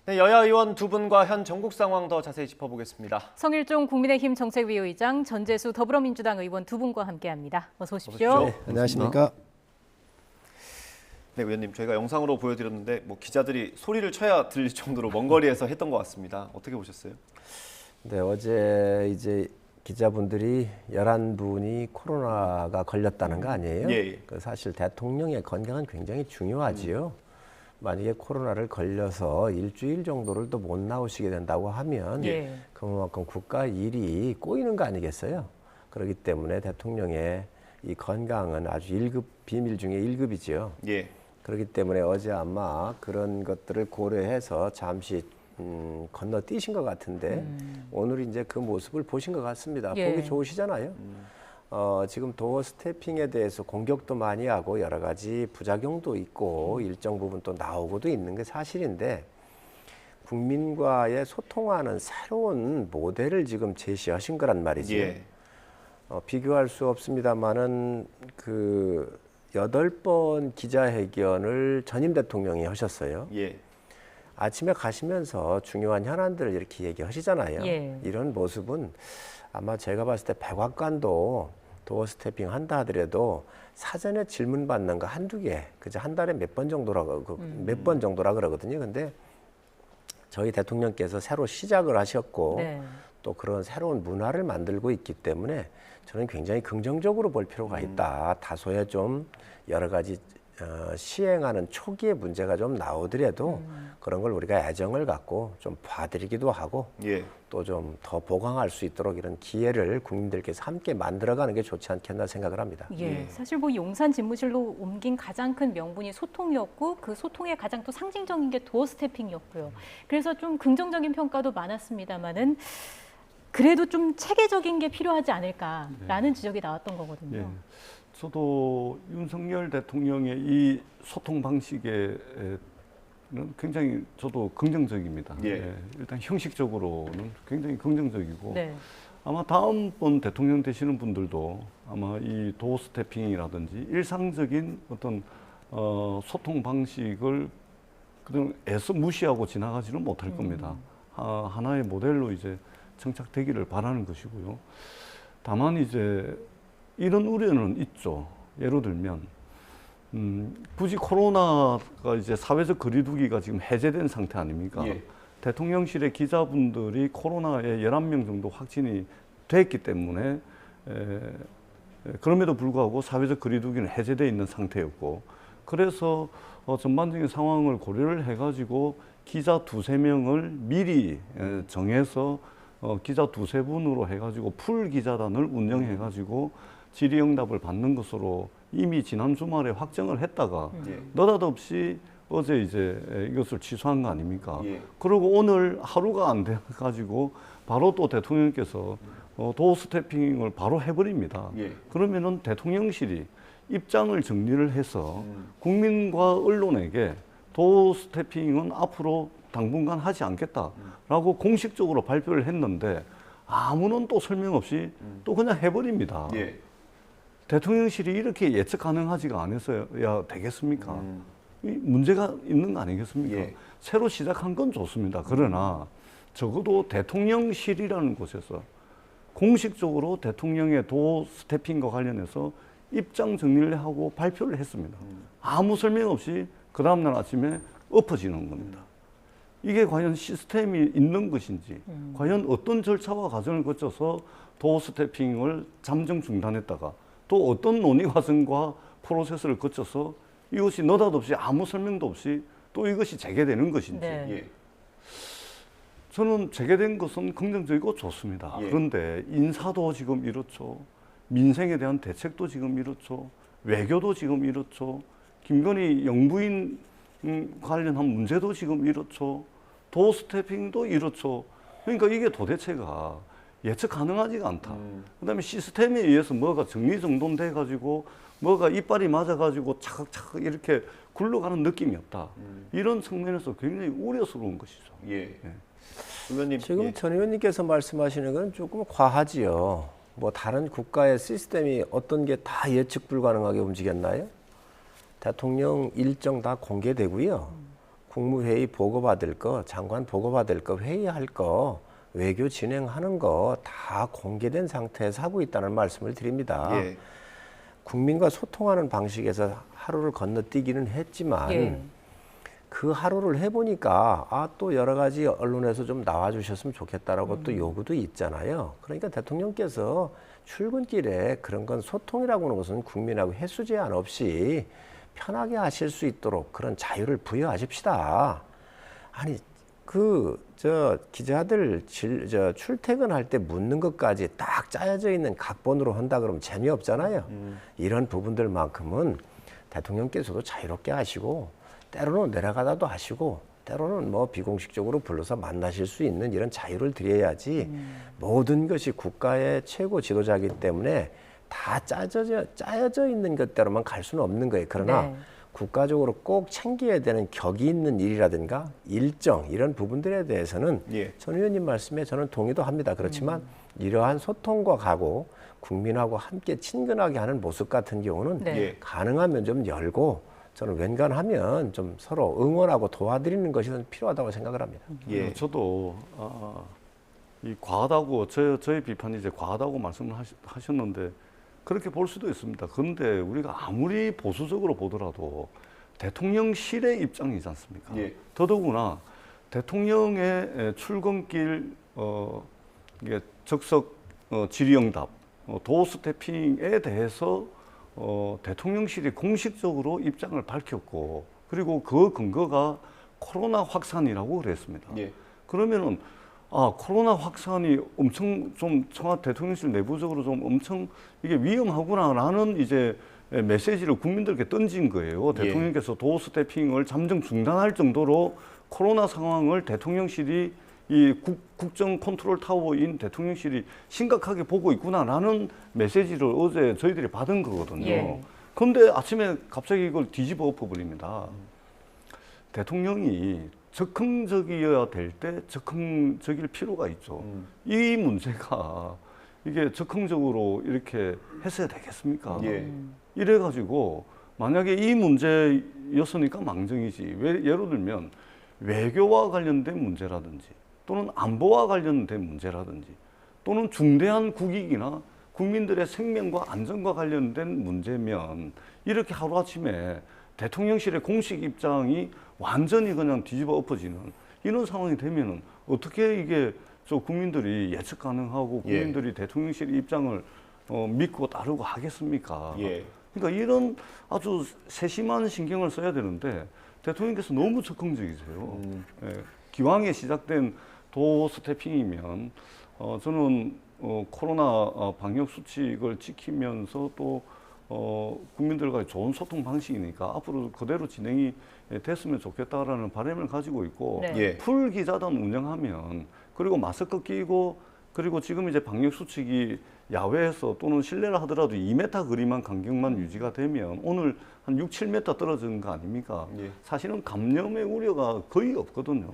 네, 여야 의원 두 분과 현 전국 상황 더 자세히 짚어보겠습니다. 성일종 국민의힘 정책위 의장, 전재수 더불어민주당 의원 두 분과 함께합니다. 어서 오십시오. 네, 안녕하십니까? 네, 의원님, 저희가 영상으로 보여드렸는데 기자들이 소리를 쳐야 들릴 정도로 먼 거리에서 했던 것 같습니다. 어떻게 보셨어요? 네, 어제 이제 기자분들이 11분이 코로나가 걸렸다는 거 아니에요? 예. 그 사실 대통령의 건강은 굉장히 중요하지요. 만약에 코로나를 걸려서 일주일 정도를 또 못 나오시게 된다고 하면 그만큼 국가 일이 꼬이는 거 아니겠어요? 그렇기 때문에 대통령의 이 건강은 아주 1급 비밀 중에 1급이지요. 예. 그렇기 때문에 어제 아마 그런 것들을 고려해서 잠시 건너뛰신 것 같은데 오늘 이제 그 모습을 보신 것 같습니다. 보기 좋으시잖아요. 지금 도어 스태핑에 대해서 공격도 많이 하고 여러 가지 부작용도 있고 일정 부분 또 나오고도 있는 게 사실인데 국민과의 소통하는 새로운 모델을 지금 제시하신 거란 말이죠. 예. 비교할 수 없습니다만은 그 8번 기자회견을 전임 대통령이 하셨어요. 예. 아침에 가시면서 중요한 현안들을 이렇게 얘기하시잖아요. 이런 모습은 아마 제가 봤을 때 백악관도 도어 스태핑 한다 하더라도 사전에 질문 받는 거 한두 개, 그저 한 달에 몇 번 정도라고 몇 번 정도라 그러거든요. 근데 저희 대통령께서 새로 시작을 하셨고 또 그런 새로운 문화를 만들고 있기 때문에 저는 굉장히 긍정적으로 볼 필요가 있다. 다소의 좀 여러 가지 시행하는 초기에 문제가 좀 나오더라도 그런 걸 우리가 애정을 갖고 좀 봐드리기도 하고 또 좀 더 보강할 수 있도록 이런 기회를 국민들께서 함께 만들어가는 게 좋지 않겠나 생각을 합니다. 사실 용산 집무실로 옮긴 가장 큰 명분이 소통이었고 그 소통의 가장 또 상징적인 게 도어 스태핑이었고요. 그래서 좀 긍정적인 평가도 많았습니다만은 그래도 좀 체계적인 게 필요하지 않을까라는 지적이 나왔던 거거든요. 저도 윤석열 대통령의 이 소통 방식에는 굉장히 저도 긍정적입니다. 일단 형식적으로는 굉장히 긍정적이고 아마 다음번 대통령 되시는 분들도 아마 이 도어 스태핑이라든지 일상적인 어떤 소통 방식을 그냥 애써 무시하고 지나가지는 못할 겁니다. 하나의 모델로 이제 정착되기를 바라는 것이고요. 다만 이제 이런 우려는 있죠. 예를 들면 굳이 코로나가 이제 사회적 거리두기가 지금 해제된 상태 아닙니까? 대통령실의 기자분들이 코로나에 11명 정도 확진이 됐기 때문에 그럼에도 불구하고 사회적 거리두기는 해제되어 있는 상태였고 그래서 전반적인 상황을 고려를 해가지고 기자 2~3명을 미리 정해서 기자 2~3분으로 해가지고 풀 기자단을 운영해가지고 질의응답을 받는 것으로 이미 지난 주말에 확정을 했다가 느닷없이 어제 이제 이것을 취소한 거 아닙니까? 그리고 오늘 하루가 안 돼가지고 바로 또 대통령께서 도어 스태핑을 바로 해버립니다. 그러면은 대통령실이 입장을 정리를 해서 국민과 언론에게 도어 스태핑은 앞으로 당분간 하지 않겠다라고 공식적으로 발표를 했는데 아무런 또 설명 없이 또 그냥 해버립니다. 대통령실이 이렇게 예측 가능하지가 않아서야 되겠습니까? 이 문제가 있는 거 아니겠습니까? 새로 시작한 건 좋습니다. 그러나 적어도 대통령실이라는 곳에서 공식적으로 대통령의 도어 스태핑과 관련해서 입장 정리를 하고 발표를 했습니다. 아무 설명 없이 그 다음날 아침에 엎어지는 겁니다. 이게 과연 시스템이 있는 것인지, 과연 어떤 절차와 과정을 거쳐서 도어 스태핑을 잠정 중단했다가 또 어떤 논의 과정과 프로세스를 거쳐서 이것이 느닷없이 아무 설명도 없이 또 이것이 재개되는 것인지 저는 재개된 것은 긍정적이고 좋습니다. 그런데 인사도 지금 이렇죠. 민생에 대한 대책도 지금 이렇죠. 외교도 지금 이렇죠. 김건희 영부인 관련한 문제도 지금 이렇죠. 도어 스태핑도 이렇죠. 그러니까 이게 도대체가 예측 가능하지가 않다. 그다음에 시스템에 의해서 뭐가 정리정돈돼 가지고 뭐가 이빨이 맞아 가지고 차각차각 이렇게 굴러가는 느낌이 없다. 이런 측면에서 굉장히 우려스러운 것이죠. 의원님, 지금 전 의원님께서 말씀하시는 건 조금 과하지요. 뭐 다른 국가의 시스템이 어떤 게 다 예측 불가능하게 움직였나요? 대통령 일정 다 공개되고요. 국무회의 보고받을 거, 장관 보고받을 거, 회의할 거, 외교 진행하는 거 다 공개된 상태에서 하고 있다는 말씀을 드립니다. 예. 국민과 소통하는 방식에서 하루를 건너뛰기는 했지만 예. 그 하루를 해보니까 또 여러 가지 언론에서 좀 나와주셨으면 좋겠다라고 또 요구도 있잖아요. 그러니까 대통령께서 출근길에 그런 건 소통이라고 하는 것은 국민하고 횟수 제한 없이 편하게 하실 수 있도록 그런 자유를 부여하십시다. 아니 기자들 출퇴근할 때 묻는 것까지 딱 짜여져 있는 각본으로 한다 그러면 재미없잖아요. 이런 부분들만큼은 대통령께서도 자유롭게 하시고 때로는 내려가다도 하시고 때로는 뭐 비공식적으로 불러서 만나실 수 있는 이런 자유를 드려야지 모든 것이 국가의 최고 지도자이기 때문에 다 짜여져 있는 것대로만 갈 수는 없는 거예요. 그러나 네. 국가적으로 꼭 챙겨야 되는 격이 있는 일이라든가 일정 이런 부분들에 대해서는 예. 전 의원님 말씀에 저는 동의도 합니다. 그렇지만 이러한 소통과 각오, 국민하고 함께 친근하게 하는 모습 같은 경우는 네. 예. 가능하면 좀 열고 저는 웬간하면 좀 서로 응원하고 도와드리는 것이 필요하다고 생각을 합니다. 예. 저도 이 과하다고 저의 비판이 이제 과하다고 말씀을 하셨는데 그렇게 볼 수도 있습니다. 그런데 우리가 아무리 보수적으로 보더라도 대통령실의 입장이지 않습니까? 예. 더더구나 대통령의 출근길 이게 적석 질의응답, 도어 스태핑에 대해서 대통령실이 공식적으로 입장을 밝혔고 그리고 그 근거가 코로나 확산이라고 그랬습니다. 예. 그러면은 코로나 확산이 엄청 좀 청와대 대통령실 내부적으로 좀 엄청 이게 위험하구나라는 이제 메시지를 국민들께 던진 거예요. 대통령께서 도어 스태핑을 잠정 중단할 정도로 코로나 상황을 대통령실이 이 국정 컨트롤 타워인 대통령실이 심각하게 보고 있구나라는 메시지를 어제 저희들이 받은 거거든요. 예. 그런데 아침에 갑자기 이걸 뒤집어 엎어버립니다. 대통령이 적극적이어야 될 때 적극적일 필요가 있죠. 이 문제가 이게 적극적으로 이렇게 했어야 되겠습니까? 예. 이래가지고 만약에 이 문제였으니까 망정이지. 예를 들면 외교와 관련된 문제라든지 또는 안보와 관련된 문제라든지 또는 중대한 국익이나 국민들의 생명과 안전과 관련된 문제면 이렇게 하루아침에 대통령실의 공식 입장이 완전히 그냥 뒤집어 엎어지는 이런 상황이 되면은 어떻게 이게 저 국민들이 예측 가능하고 국민들이 대통령실 입장을 믿고 따르고 하겠습니까? 예. 그러니까 이런 아주 세심한 신경을 써야 되는데 대통령께서 너무 적극적이세요. 예, 기왕에 시작된 도어 스태핑이면 저는 코로나 방역 수칙을 지키면서 또 국민들과의 좋은 소통 방식이니까 앞으로 그대로 진행이 됐으면 좋겠다라는 바람을 가지고 있고 네. 예. 풀 기자단 운영하면 그리고 마스크 끼고 그리고 지금 이제 방역 수칙이 야외에서 또는 실내를 하더라도 2m 거리만 간격만 유지가 되면 오늘 한 6, 7m 떨어지는 거 아닙니까? 예. 사실은 감염의 우려가 거의 없거든요.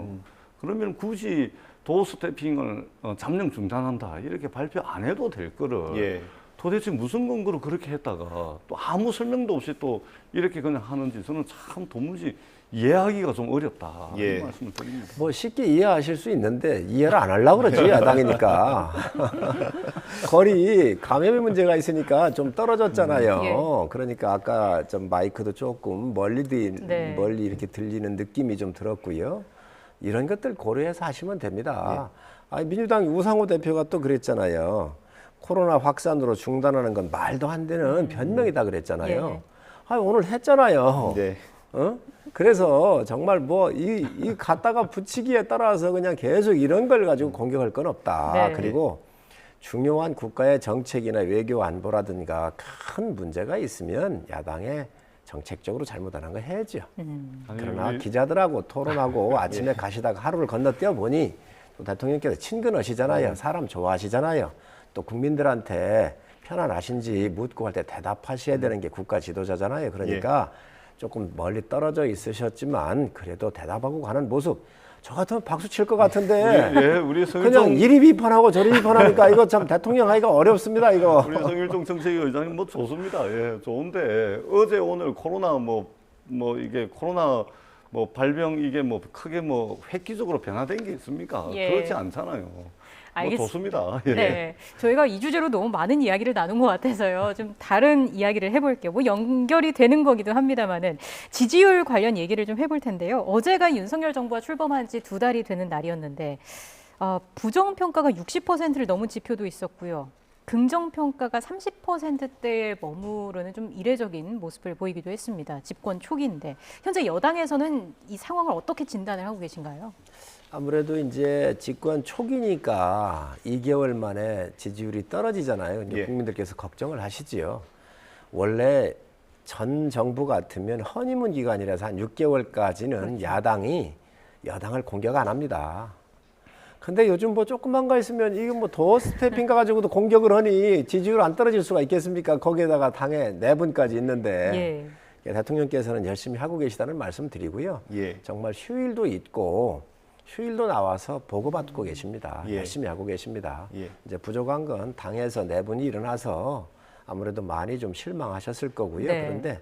그러면 굳이 도어 스태핑을 잠정 중단한다 이렇게 발표 안 해도 될 거를 예. 도대체 무슨 근거로 그렇게 했다가 또 아무 설명도 없이 또 이렇게 그냥 하는지 저는 참 도무지 이해하기가 좀 어렵다 예. 이런 말씀을 드립니다. 뭐 쉽게 이해하실 수 있는데 이해를 안 하려고 그러지 야당이니까. 거리 감염의 문제가 있으니까 좀 떨어졌잖아요. 그러니까 아까 좀 마이크도 조금 멀리 이렇게 들리는 느낌이 좀 들었고요. 이런 것들 고려해서 하시면 됩니다. 민주당 우상호 대표가 또 그랬잖아요. 코로나 확산으로 중단하는 건 말도 안 되는 변명이다 그랬잖아요. 오늘 했잖아요. 네. 그래서 정말 뭐 이 갖다가 붙이기에 따라서 그냥 계속 이런 걸 가지고 공격할 건 없다. 네. 그리고 중요한 국가의 정책이나 외교 안보라든가 큰 문제가 있으면 야당에 정책적으로 잘못하는 거 해야죠. 그러나 기자들하고 토론하고 아침에 가시다가 하루를 건너뛰어 보니 또 대통령께서 친근하시잖아요. 사람 좋아하시잖아요. 또 국민들한테 편안하신지 묻고 할 때 대답하셔야 되는 게 국가 지도자잖아요. 그러니까 조금 멀리 떨어져 있으셨지만 그래도 대답하고 가는 모습 저 같으면 박수 칠 것 같은데 우리 그냥 이리 비판하고 저리 비판하니까 이거 참 대통령 하기가 어렵습니다. 이거. 우리 성일종 정책위 의장님 뭐 좋습니다. 예, 좋은데 어제 오늘 코로나 뭐 이게 코로나 뭐 발병 이게 뭐 크게 뭐 획기적으로 변화된 게 있습니까? 예. 그렇지 않잖아요. 뭐 좋습니다. 예. 네, 저희가 이 주제로 너무 많은 이야기를 나눈 것 같아서요. 좀 다른 이야기를 해볼게요. 뭐 연결이 되는 거기도 합니다만은 지지율 관련 얘기를 좀 해볼 텐데요. 어제가 윤석열 정부가 출범한 지 2달이 되는 날이었는데 부정 평가가 60%를 넘은 지표도 있었고요. 긍정 평가가 30%대에 머무르는 좀 이례적인 모습을 보이기도 했습니다. 집권 초기인데 현재 여당에서는 이 상황을 어떻게 진단을 하고 계신가요? 아무래도 이제 집권 초기니까 2개월 만에 지지율이 떨어지잖아요. 이제 예. 국민들께서 걱정을 하시지요. 원래 전 정부 같으면 허니문 기간이라서 한 6개월까지는 야당이 여당을 공격 안 합니다. 근데 요즘 뭐 조금만 가 있으면 이게 뭐 더 스태핑 가가지고도 공격을 하니 지지율 안 떨어질 수가 있겠습니까? 거기에다가 당에 4분까지 있는데 대통령께서는 열심히 하고 계시다는 말씀 드리고요. 예. 정말 휴일도 있고 휴일도 나와서 보고받고 계십니다. 예. 열심히 하고 계십니다. 예. 이제 부족한 건 당에서 4분이 일어나서 아무래도 많이 좀 실망하셨을 거고요. 네. 그런데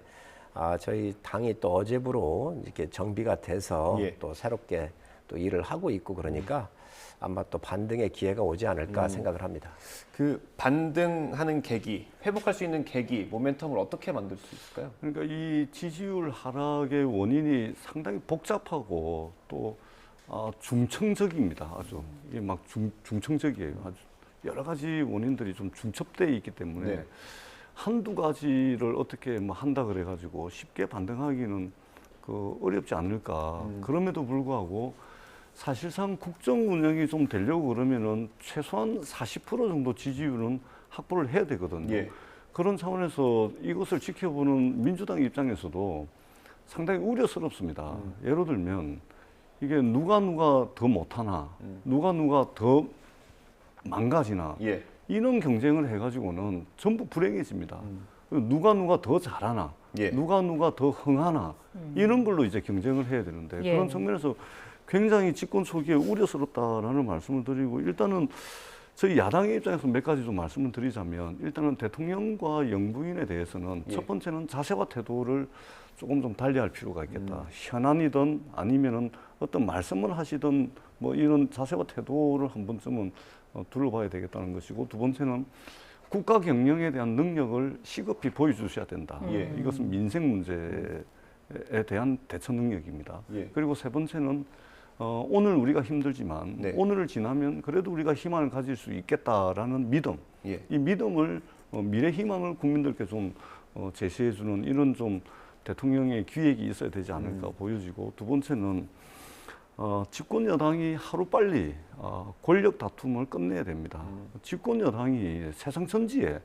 저희 당이 또 어제부로 이렇게 정비가 돼서 예. 또 새롭게 또 일을 하고 있고 그러니까 아마 또 반등의 기회가 오지 않을까 생각을 합니다. 그 반등하는 계기, 회복할 수 있는 계기, 모멘텀을 어떻게 만들 수 있을까요? 그러니까 이 지지율 하락의 원인이 상당히 복잡하고 또 중청적입니다. 아주 이게 막 중청적이에요. 아주 여러 가지 원인들이 좀 중첩되어 있기 때문에 네. 한두 가지를 어떻게 뭐 한다 그래가지고 쉽게 반등하기는 어렵지 않을까. 그럼에도 불구하고 사실상 국정 운영이 좀 되려고 그러면은 최소한 40% 정도 지지율은 확보를 해야 되거든요. 예. 그런 차원에서 이것을 지켜보는 민주당 입장에서도 상당히 우려스럽습니다. 예를 들면 이게 누가 더 못하나, 누가 더 망가지나 예. 이런 경쟁을 해가지고는 전부 불행해집니다. 누가 더 잘하나, 예. 누가 더 흥하나 이런 걸로 이제 경쟁을 해야 되는데 예. 그런 측면에서 굉장히 집권 초기에 우려스럽다라는 말씀을 드리고 일단은 저희 야당의 입장에서 몇 가지 좀 말씀을 드리자면 일단은 대통령과 영부인에 대해서는 예. 첫 번째는 자세와 태도를 조금 좀 달리할 필요가 있겠다. 현안이든 아니면은 어떤 말씀을 하시든 뭐 이런 자세와 태도를 한 번쯤은 둘러봐야 되겠다는 것이고 두 번째는 국가 경영에 대한 능력을 시급히 보여주셔야 된다. 예. 이것은 민생 문제에 대한 대처 능력입니다. 예. 그리고 세 번째는 오늘 우리가 힘들지만 네. 오늘을 지나면 그래도 우리가 희망을 가질 수 있겠다라는 믿음. 예. 이 믿음을 미래 희망을 국민들께 좀 제시해주는 이런 좀 대통령의 기획이 있어야 되지 않을까 보여지고 두 번째는 집권 여당이 하루빨리 권력 다툼을 끝내야 됩니다. 집권 여당이 세상 전지에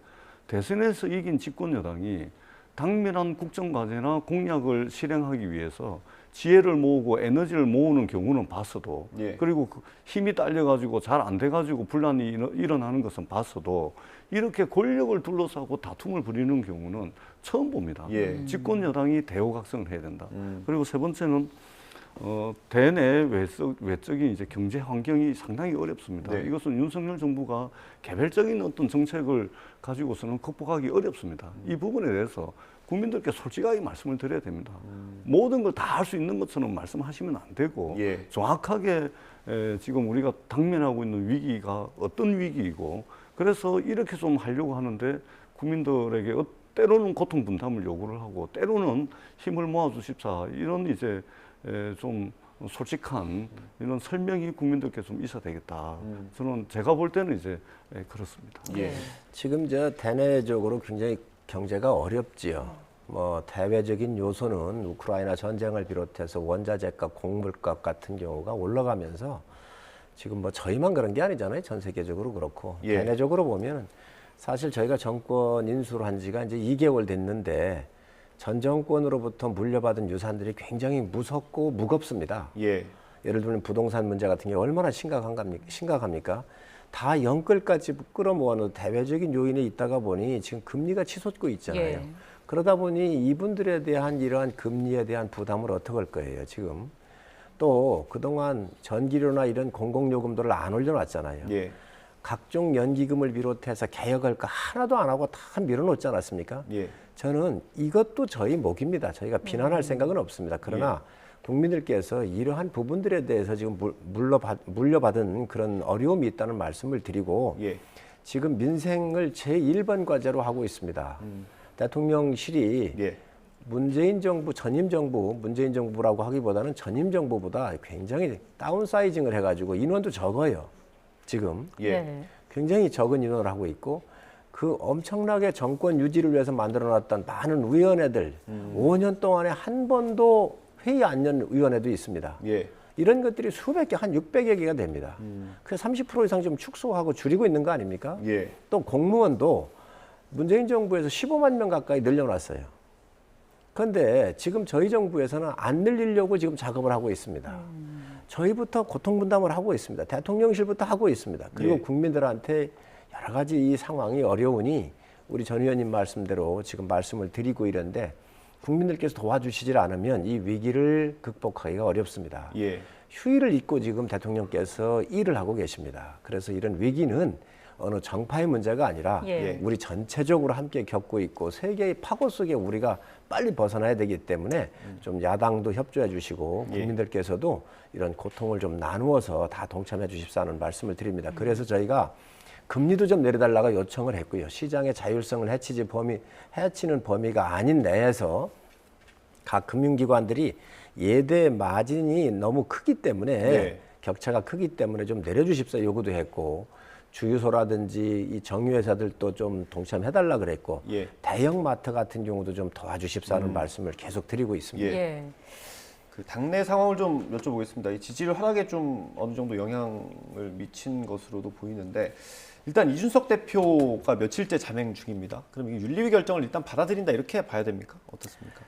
대선에서 이긴 집권 여당이 당면한 국정과제나 공약을 실행하기 위해서 지혜를 모으고 에너지를 모으는 경우는 봤어도 예. 그리고 힘이 딸려가지고 잘 안 돼가지고 분란이 일어나는 것은 봤어도 이렇게 권력을 둘러싸고 다툼을 벌이는 경우는 처음 봅니다. 예. 집권 여당이 대호각성을 해야 된다. 그리고 세 번째는 대내 외적인 이제 경제 환경이 상당히 어렵습니다. 네. 이것은 윤석열 정부가 개별적인 어떤 정책을 가지고서는 극복하기 어렵습니다. 이 부분에 대해서 국민들께 솔직하게 말씀을 드려야 됩니다. 모든 걸 다 할 수 있는 것처럼 말씀하시면 안 되고 예. 정확하게 지금 우리가 당면하고 있는 위기가 어떤 위기이고 그래서 이렇게 좀 하려고 하는데 국민들에게 때로는 고통 분담을 요구를 하고 때로는 힘을 모아 주십사 이런 이제 좀 솔직한 이런 설명이 국민들께 좀 있어야 되겠다. 저는 제가 볼 때는 이제 그렇습니다. 예. 지금 대내적으로 굉장히 경제가 어렵지요. 뭐 대외적인 요소는 우크라이나 전쟁을 비롯해서 원자재값, 곡물값 같은 경우가 올라가면서 지금 뭐 저희만 그런 게 아니잖아요. 전 세계적으로 그렇고 예. 대내적으로 보면 사실 저희가 정권 인수를 한 지가 이제 2개월 됐는데 전 정권으로부터 물려받은 유산들이 굉장히 무섭고 무겁습니다. 예. 예를 들면 부동산 문제 같은 게 얼마나 심각합니까? 다 영끌까지 끌어모아놓은 대외적인 요인이 있다가 보니 지금 금리가 치솟고 있잖아요. 예. 그러다 보니 이분들에 대한 이러한 금리에 대한 부담을 어떻게 할 거예요, 지금. 또 그동안 전기료나 이런 공공요금들을 안 올려놨잖아요. 예. 각종 연기금을 비롯해서 개혁할 거 하나도 안 하고 다 밀어놓지 않았습니까? 예. 저는 이것도 저희 몫입니다. 저희가 비난할 생각은 없습니다. 그러나 국민들께서 이러한 부분들에 대해서 지금 물려받은 그런 어려움이 있다는 말씀을 드리고 예. 지금 민생을 제1번 과제로 하고 있습니다. 대통령실이 예. 문재인 정부, 전임 정부, 문재인 정부라고 하기보다는 전임 정부보다 굉장히 다운사이징을 해가지고 인원도 적어요. 지금 예. 네. 굉장히 적은 인원을 하고 있고 그 엄청나게 정권 유지를 위해서 만들어놨던 많은 위원회들 5년 동안에 한 번도 회의 안 연 위원회도 있습니다. 예. 이런 것들이 수백 개, 한 600여 개가 됩니다. 그래서 30% 이상 좀 축소하고 줄이고 있는 거 아닙니까? 예. 또 공무원도 문재인 정부에서 15만 명 가까이 늘려놨어요. 그런데 지금 저희 정부에서는 안 늘리려고 지금 작업을 하고 있습니다. 저희부터 고통분담을 하고 있습니다. 대통령실부터 하고 있습니다. 그리고 예. 국민들한테 여러 가지 이 상황이 어려우니 우리 전 의원님 말씀대로 지금 말씀을 드리고 이런데 국민들께서 도와주시질 않으면 이 위기를 극복하기가 어렵습니다. 예. 휴일을 잊고 지금 대통령께서 일을 하고 계십니다. 그래서 이런 위기는 어느 정파의 문제가 아니라 예. 우리 전체적으로 함께 겪고 있고 세계의 파고 속에 우리가 빨리 벗어나야 되기 때문에 좀 야당도 협조해 주시고 예. 국민들께서도 이런 고통을 좀 나누어서 다 동참해 주십사는 말씀을 드립니다. 그래서 저희가 금리도 좀 내려달라고 요청을 했고요. 시장의 자율성을 해치는 범위가 아닌 내에서 각 금융기관들이 예대 마진이 너무 크기 때문에 네. 격차가 크기 때문에 좀 내려주십사 요구도 했고 주유소라든지 이 정유회사들도 좀 동참해달라 그랬고 예. 대형마트 같은 경우도 좀 도와주십사는 말씀을 계속 드리고 있습니다. 예. 예. 그 당내 상황을 좀 여쭤보겠습니다. 이 지지율 하락에 좀 어느 정도 영향을 미친 것으로도 보이는데 일단 이준석 대표가 며칠째 자맹 중입니다. 그럼 이 윤리위 결정을 일단 받아들인다 이렇게 봐야 됩니까? 어떻습니까?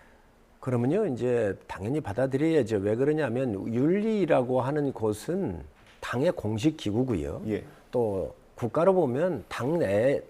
그러면요, 이제 당연히 받아들여야죠. 왜 그러냐면 윤리라고 하는 곳은 당의 공식 기구고요. 예. 또 국가로 보면 당내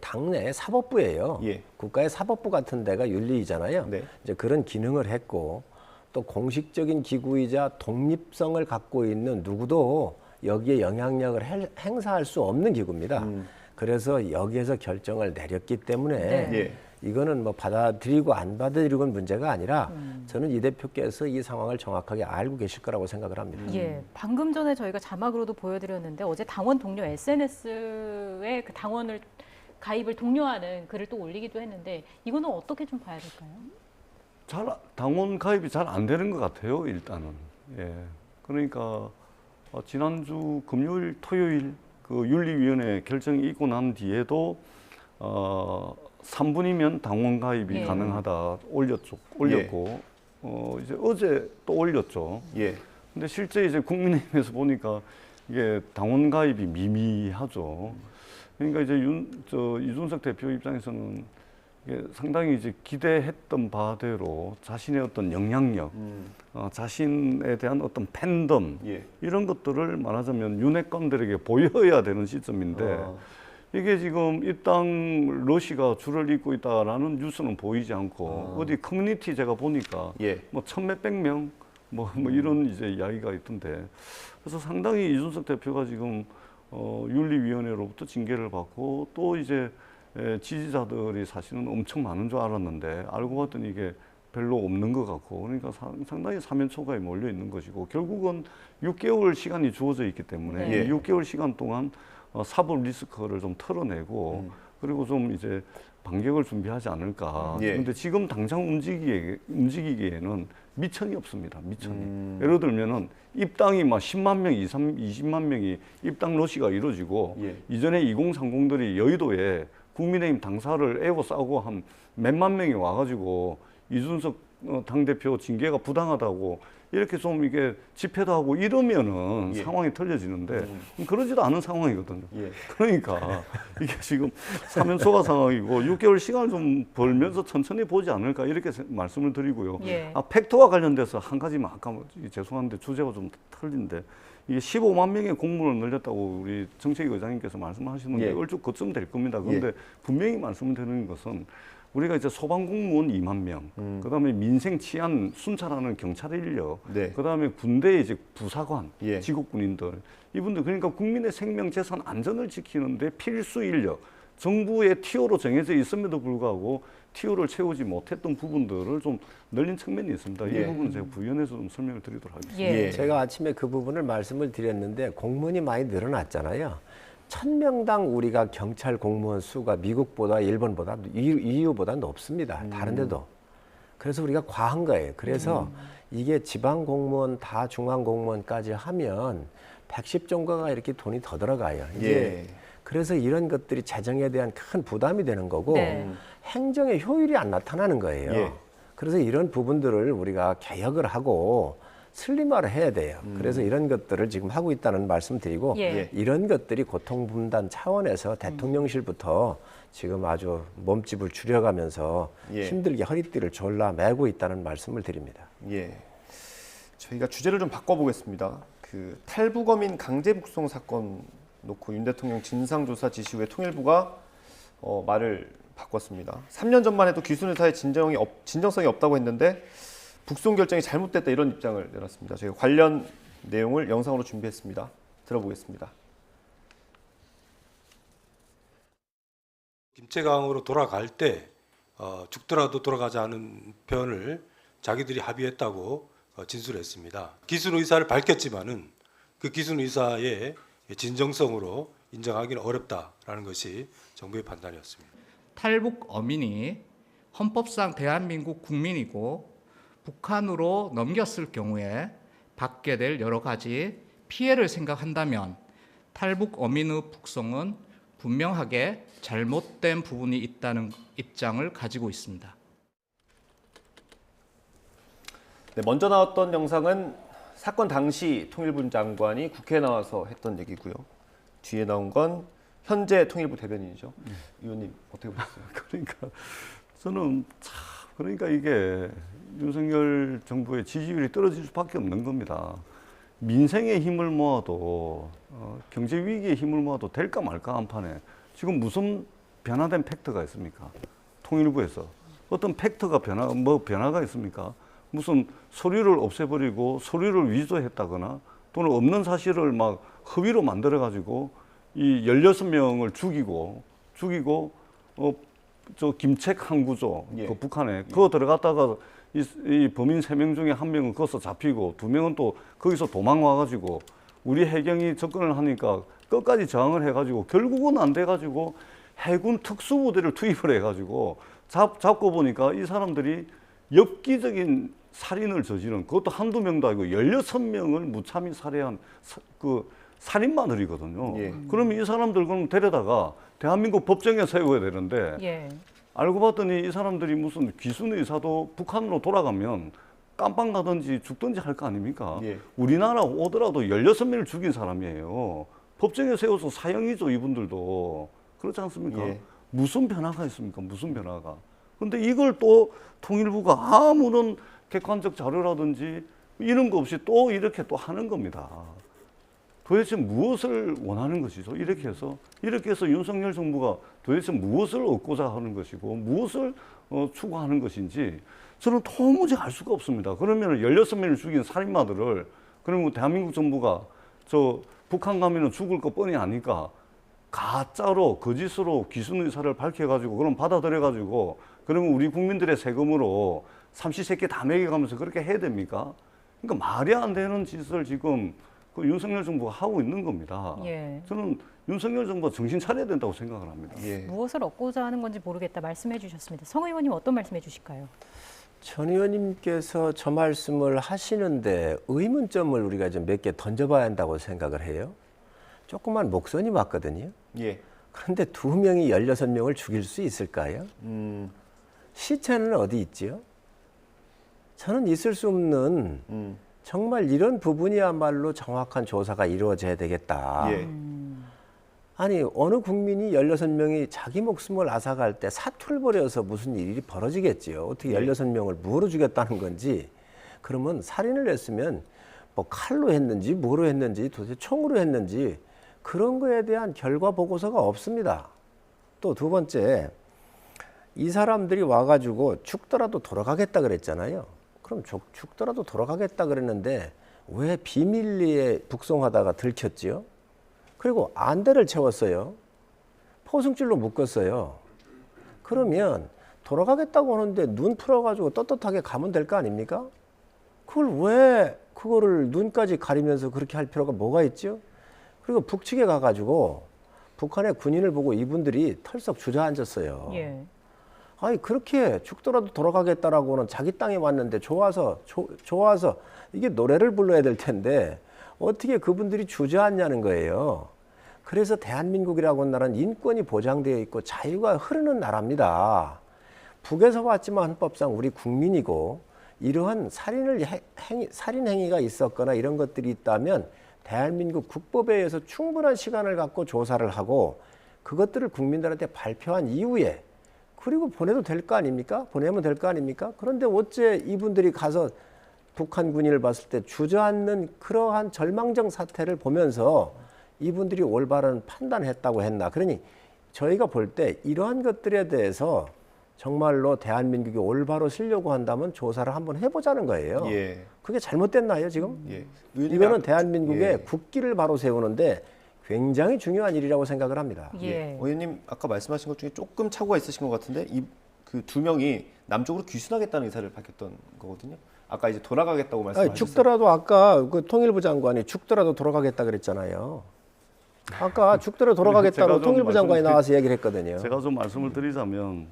사법부예요. 예. 국가의 사법부 같은 데가 윤리이잖아요. 네. 이제 그런 기능을 했고 또 공식적인 기구이자 독립성을 갖고 있는 누구도 여기에 영향력을 행사할 수 없는 기구입니다. 그래서 여기에서 결정을 내렸기 때문에 네. 예. 이거는 뭐 받아들이고 안 받아들이고는 문제가 아니라 저는 이 대표께서 이 상황을 정확하게 알고 계실 거라고 생각을 합니다. 예, 방금 전에 저희가 자막으로도 보여드렸는데 어제 당원 동료 SNS에 그 당원을 가입을 독려하는 글을 또 올리기도 했는데 이거는 어떻게 좀 봐야 될까요? 당원 가입이 잘 안 되는 것 같아요. 일단은. 예. 그러니까 지난주 금요일, 토요일 그 윤리위원회 결정이 있고 난 뒤에도 3분이면 당원 가입이 예. 가능하다 올렸고 이제 어제 또 올렸죠. 예. 근데 실제 이제 국민의힘에서 보니까 이게 당원 가입이 미미하죠. 그러니까 이제 이준석 대표 입장에서는 이게 상당히 이제 기대했던 바대로 자신의 어떤 영향력, 자신에 대한 어떤 팬덤 예. 이런 것들을 말하자면 윤핵관들에게 보여야 되는 시점인데 이게 지금 입당 러시가 줄을 잇고 있다라는 뉴스는 보이지 않고 어디 커뮤니티 제가 보니까 예. 뭐 1,몇백 명 뭐 이런 이제 이야기가 있던데 그래서 상당히 이준석 대표가 지금 윤리위원회로부터 징계를 받고 또 이제 지지자들이 사실은 엄청 많은 줄 알았는데 알고 봤더니 이게 별로 없는 것 같고 그러니까 상당히 사면초가에 몰려 있는 것이고 결국은 6개월 시간이 주어져 있기 때문에 네. 이 6개월 시간 동안 사법 리스크를 좀 털어내고 그리고 좀 이제 반격을 준비하지 않을까. 그런데 지금 당장 움직이기에는 미천이 없습니다. 미천이. 예를 들면은 입당이 막 10만 명, 20만 명이 입당 러시가 이루어지고 이전에 2030들이 여의도에 국민의힘 당사를 에워싸고 한 몇만 명이 와가지고 이준석 당대표 징계가 부당하다고 이렇게 좀 이게 집회도 하고 이러면은 상황이 틀려지는데 그러지도 않은 상황이거든요. 그러니까 이게 지금 사면초가 상황이고 6개월 시간을 좀 벌면서 천천히 보지 않을까 이렇게 말씀을 드리고요. 팩트와 관련돼서 한 가지만 아까 죄송한데 주제가 좀 틀린데 이게 15만 명의 공무원을 늘렸다고 우리 정책위 의장님께서 말씀하시는데 얼추 그쯤 될 겁니다. 그런데 분명히 말씀을 드리는 것은 우리가 이제 소방공무원 2만 명, 그다음에 민생 치안 순찰하는 경찰 인력, 그다음에 군대 이제 부사관, 직업군인들 이분들 그러니까 국민의 생명 재산 안전을 지키는데 필수 인력 정부의 TO로 정해져 있음에도 불구하고 TO를 채우지 못했던 부분들을 좀 늘린 측면이 있습니다. 이 예. 부분은 제가 부연해서 좀 설명을 드리도록 하겠습니다. 예. 제가 아침에 그 부분을 말씀을 드렸는데 공무원이 많이 늘어났잖아요. 1000명당 우리가 경찰 공무원 수가 미국보다 일본보다 EU보다 높습니다. 다른 데도. 그래서 우리가 과한 거예요. 그래서 이게 지방 공무원 다 중앙 공무원까지 하면 110조가 이렇게 돈이 더 들어가요. 이제 예. 그래서 이런 것들이 재정에 대한 큰 부담이 되는 거고 네. 행정의 효율이 안 나타나는 거예요. 예. 그래서 이런 부분들을 우리가 개혁을 하고 슬림화를 해야 돼요. 그래서 이런 것들을 지금 하고 있다는 말씀 드리고 예. 이런 것들이 고통 분담 차원에서 대통령실부터 지금 아주 몸집을 줄여가면서 예. 힘들게 허리띠를 졸라 매고 있다는 말씀을 드립니다. 예. 저희가 주제를 좀 바꿔보겠습니다. 그 탈북어민 강제 북송 사건 놓고 윤 대통령 진상조사 지시 후에 통일부가 말을 바꿨습니다. 3년 전만 해도 귀순의사의 진정성이 없다고 했는데 북송 결정이 잘못됐다 이런 입장을 내놨습니다. 저희가 관련 내용을 영상으로 준비했습니다. 들어보겠습니다. 김제강으로 돌아갈 때 죽더라도 돌아가지 않은 편을 자기들이 합의했다고 진술했습니다. 기순 의사를 밝혔지만은 그 기순 의사의 진정성으로 인정하기는 어렵다라는 것이 정부의 판단이었습니다. 탈북 어민이 헌법상 대한민국 국민이고 북한으로 넘겼을 경우에 받게 될 여러 가지 피해를 생각한다면 탈북 어민의 북송은 분명하게 잘못된 부분이 있다는 입장을 가지고 있습니다. 네, 먼저 나왔던 영상은 사건 당시 통일부 장관이 국회에 나와서 했던 얘기고요. 뒤에 나온 건 현재 통일부 대변인이죠. 의원님 어떻게 보셨어요? 그러니까 저는 그러니까 이게 윤석열 정부의 지지율이 떨어질 수밖에 없는 겁니다. 민생의 힘을 모아도 경제 위기의 힘을 모아도 될까 말까 한 판에 지금 무슨 변화된 팩트가 있습니까? 통일부에서 어떤 팩트가 변화가 있습니까? 무슨 서류를 없애버리고 서류를 위조했다거나 또는 없는 사실을 막 허위로 만들어 가지고 이 16명을 죽이고 저 김책 항구조 예. 그 북한에 그거 들어갔다가 이 범인 3명 중에 1명은 거기서 잡히고 2명은 또 거기서 도망 와가지고 우리 해경이 접근을 하니까 끝까지 저항을 해가지고 결국은 안 돼가지고 해군 특수부대를 투입을 해가지고 잡고 보니까 이 사람들이 엽기적인 살인을 저지른 그것도 한두 명도 아니고 16명을 무참히 살해한 그 살인마들이거든요. 예. 그러면 이 사람들 그럼 데려다가 대한민국 법정에 세워야 되는데 예. 알고 봤더니 이 사람들이 무슨 귀순 의사도 북한으로 돌아가면 깜빵 가든지 죽든지 할 거 아닙니까? 예. 우리나라 오더라도 16명을 죽인 사람이에요. 법정에 세워서 사형이죠, 이분들도. 그렇지 않습니까? 예. 무슨 변화가 있습니까? 무슨 변화가. 근데 이걸 또 통일부가 아무런 객관적 자료라든지 이런 거 없이 또 이렇게 또 하는 겁니다. 도대체 무엇을 원하는 것이죠? 이렇게 해서 윤석열 정부가 도대체 무엇을 얻고자 하는 것이고 무엇을 추구하는 것인지 저는 도무지 알 수가 없습니다. 그러면 16명을 죽인 살인마들을 그러면 대한민국 정부가 저 북한 가면은 죽을 거 뻔히 아니까 가짜로 거짓으로 귀순 의사를 밝혀가지고 그럼 받아들여가지고 그러면 우리 국민들의 세금으로 삼시세끼 다 먹여가면서 그렇게 해야 됩니까? 그러니까 말이 안 되는 짓을 지금 그 윤석열 정부가 하고 있는 겁니다. 예. 저는 윤석열 정부가 정신 차려야 된다고 생각을 합니다. 예. 무엇을 얻고자 하는 건지 모르겠다 말씀해 주셨습니다. 성 의원님 어떤 말씀해 주실까요? 전 의원님께서 저 말씀을 하시는데 의문점을 우리가 좀 몇 개 던져봐야 한다고 생각을 해요. 조그만 목선이 맞거든요. 예. 그런데 2명이 16명을 죽일 수 있을까요? 시체는 어디 있지요? 저는 있을 수 없는 정말 이런 부분이야말로 정확한 조사가 이루어져야 되겠다. 예. 아니 어느 국민이 16명이 자기 목숨을 앗아갈 때 사투를 벌여서 무슨 일이 벌어지겠지요. 어떻게 16명을 무엇으로 죽였다는 건지. 그러면 살인을 했으면 뭐 칼로 했는지 뭐로 했는지 도대체 총으로 했는지 그런 거에 대한 결과 보고서가 없습니다. 또 두 번째, 이 사람들이 와가지고 죽더라도 돌아가겠다 그랬잖아요. 그럼 죽더라도 돌아가겠다 그랬는데 왜 비밀리에 북송하다가 들켰지요? 그리고 안대를 채웠어요. 포승줄로 묶었어요. 그러면 돌아가겠다고 하는데 눈 풀어가지고 떳떳하게 가면 될 거 아닙니까? 그거를 눈까지 가리면서 그렇게 할 필요가 뭐가 있죠? 그리고 북측에 가가지고 북한의 군인을 보고 이분들이 털썩 주저앉았어요. 예. 아니 그렇게 죽더라도 돌아가겠다라고는 자기 땅에 왔는데 좋아서 이게 노래를 불러야 될 텐데 어떻게 그분들이 주저앉냐는 거예요. 그래서 대한민국이라고 하는 나라는 인권이 보장되어 있고 자유가 흐르는 나라입니다. 북에서 왔지만 헌법상 우리 국민이고 이러한 살인 행위가 있었거나 이런 것들이 있다면 대한민국 국법에 의해서 충분한 시간을 갖고 조사를 하고 그것들을 국민들한테 발표한 이후에 그리고 보내도 될 거 아닙니까? 보내면 될 거 아닙니까? 그런데 어째 이분들이 가서 북한 군인을 봤을 때 주저앉는 그러한 절망적 사태를 보면서 이분들이 올바른 판단했다고 했나? 그러니 저희가 볼 때 이러한 것들에 대해서 정말로 대한민국이 올바로 쓰려고 한다면 조사를 한번 해보자는 거예요. 예. 그게 잘못됐나요 지금? 예. 이거는 대한민국의 예. 국기를 바로 세우는데 굉장히 중요한 일이라고 생각을 합니다. 예. 의원님 아까 말씀하신 것 중에 조금 착오가 있으신 것 같은데 그 두 명이 남쪽으로 귀순하겠다는 의사를 밝혔던 거거든요. 아까 이제 돌아가겠다고 말씀하셨어요. 죽더라도 아까 그 통일부 장관이 죽더라도 돌아가겠다 그랬잖아요. 아까 죽더라도 돌아가겠다고 통일부 장관이 나와서 얘기를 했거든요. 제가 좀 말씀을 드리자면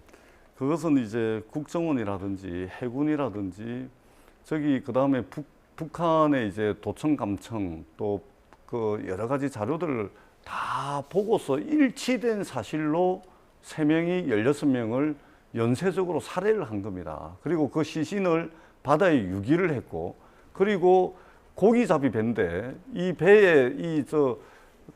그것은 이제 국정원이라든지 해군이라든지 저기 그다음에 북한의 이제 도청 감청 또 그 여러 가지 자료들을 다 보고서 일치된 사실로 3명이 16명을 연쇄적으로 살해를 한 겁니다. 그리고 그 시신을 바다에 유기를 했고 그리고 고기잡이 배인데 이 배에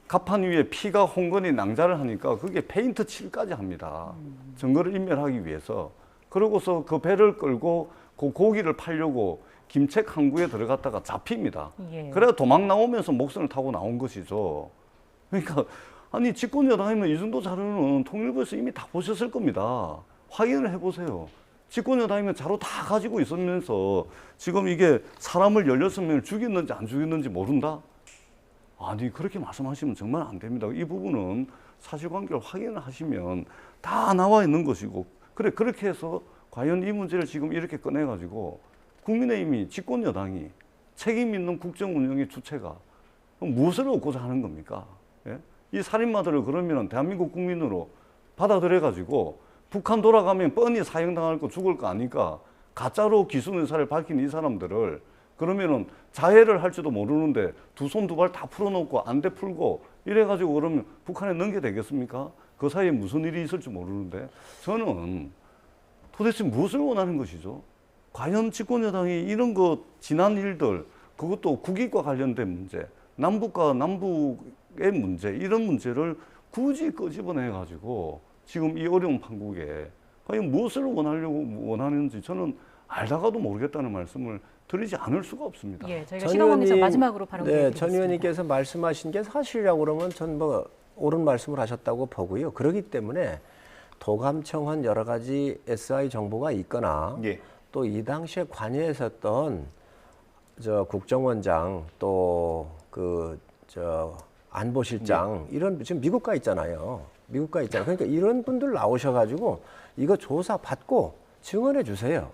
갑판 위에 피가 홍건히 낭자를 하니까 그게 페인트 칠까지 합니다. 증거를 인멸하기 위해서. 그러고서 그 배를 끌고 그 고기를 팔려고 김책 항구에 들어갔다가 잡힙니다. 예. 그래서 도망 나오면서 목선을 타고 나온 것이죠. 그러니까 아니 집권 여당이면 이 정도 자료는 통일부에서 이미 다 보셨을 겁니다. 확인을 해보세요. 집권 여당이면 자료 다 가지고 있으면서 지금 이게 사람을 16명을 죽였는지 안 죽였는지 모른다? 아니 그렇게 말씀하시면 정말 안 됩니다. 이 부분은 사실관계를 확인을 하시면 다 나와 있는 것이고 그렇게 해서 과연 이 문제를 지금 이렇게 꺼내가지고 국민의힘이 집권 여당이 책임 있는 국정 운영의 주체가 무엇을 얻고자 하는 겁니까? 예? 이 살인마들을 그러면 대한민국 국민으로 받아들여가지고 북한 돌아가면 뻔히 사형당할 거 죽을 거 아니까 가짜로 기순 의사를 밝힌 이 사람들을 그러면은 자해를 할지도 모르는데 두 손 두 발 다 풀어놓고 안대 풀고 이래가지고 그러면 북한에 넘게 되겠습니까? 그 사이에 무슨 일이 있을지 모르는데 저는 도대체 무엇을 원하는 것이죠? 과연 집권여당이 이런 거 지난 일들 그것도 국익과 관련된 문제 남북과 남북의 문제 이런 문제를 굳이 끄집어내가지고 지금 이 어려운 판국에 과연 무엇을 원하는지 저는 알다가도 모르겠다는 말씀을 드리지 않을 수가 없습니다. 예, 저희가 시간관계상 마지막으로 발언 드리겠습니다. 전 의원님께서 말씀하신 게 사실이라고 그러면 전 옳은 말씀을 하셨다고 보고요. 그렇기 때문에 도감청은 여러 가지 SI 정보가 있거나 예. 또 이 당시에 관여했었던 국정원장 또 안보실장 이런 지금 미국 가 있잖아요. 그러니까 이런 분들 나오셔가지고 이거 조사 받고 증언해 주세요.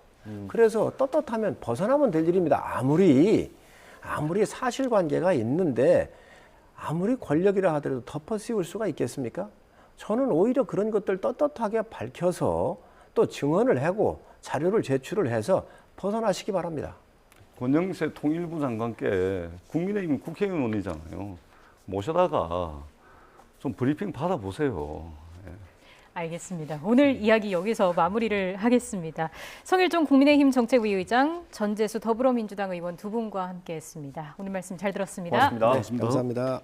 그래서 떳떳하면 벗어나면 될 일입니다. 아무리 사실관계가 있는데 아무리 권력이라 하더라도 덮어씌울 수가 있겠습니까? 저는 오히려 그런 것들 떳떳하게 밝혀서 또 증언을 하고 자료를 제출을 해서 벗어나시기 바랍니다. 권영세 통일부 장관께 국민의힘 국회의원이잖아요. 모셔다가 좀 브리핑 받아보세요. 예. 알겠습니다. 오늘 이야기 여기서 마무리를 하겠습니다. 성일종 국민의힘 정책위 의장, 전재수 더불어민주당 의원 두 분과 함께했습니다. 오늘 말씀 잘 들었습니다. 고맙습니다. 네, 감사합니다.